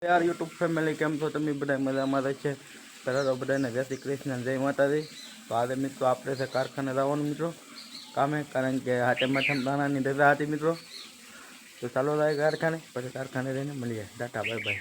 यार YouTube family केम छो तमे बधाय मजामां रहे पहला तो बधाने जय श्री कृष्ण जय माताजी। तो आज मित्रों आपणे से कारखाने जवानुं मित्रों कामे कारण के हाटे माठम दाणानी रजा हती मित्रों। तो चालो जाए कारखाने पछी कारखाने रहीने मळीए। Tata bye bye.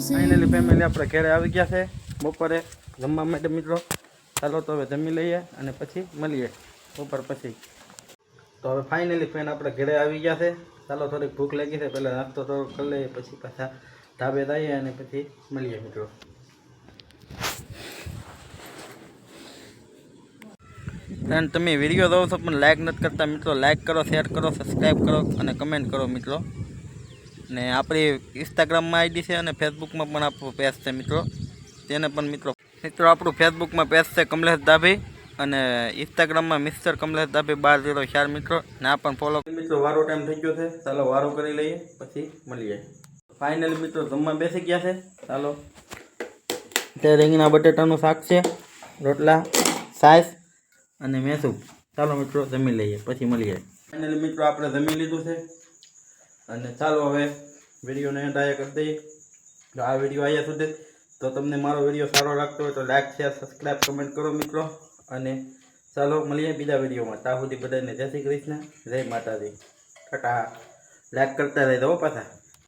Finally family अपने घरे आ गया है बपोरे जमवा माटे मित्रों। चालो तो हवे जमी लईए अने पछी मळीए बपोर पछी। तो हवे फाइनली फैन अपने घरे आ गया है। चालो थोड़ी भूख लगी है पहले नास्तो थोड़ो कर लईए पछी पाछा ढाबे जाइए अने पछी मळीए मित्रों। फ्रेंड तमे विडियो जोवो छो पण लाइक नथी करता मित्रों। लाइक करो, शेर करो, सब्सक्राइब करो अने कमेंट करो मित्रों। ने आपणी इंस्टाग्राम में आईडी है और फेसबुक में पण आपणुं पेज है मित्रों। तेने पण मित्रों आपणुं फेसबुक में पेज है कमलेश दाभी और इंस्टाग्राम में मिस्टर कमलेश दाभी 1204 मित्रों ने पण फॉलो मित्रों। वारो टाइम थई गयो है। चालो वारो करी लईए पछी मळीए। फाइनली मित्रों जमवा बेसी गया है। चालो ते રીંગણા બટેટાનું શાક છે, રોટલા, છાશ અને મેસું। ચાલો मित्रों જમી લઈએ પછી મળીએ। फाइनली मित्रों આપણે જમી લીધું છે અને ચાલો હવે વિડીયોને એન્ડ આયા કરી દઈએ। તો આ વિડીયો આયા સુધી તો તમને મારો વિડીયો સારો લાગતો હોય તો લાઈક શેર સબસ્ક્રાઇબ કમેન્ટ કરો મિત્રો। અને ચાલો મળીએ બીજા વિડીયોમાં। ત્યાં સુધી બધાને જય શ્રી કૃષ્ણ જય માતાજી। ટાટા। લાઈક કરતા રહેજો પાછા।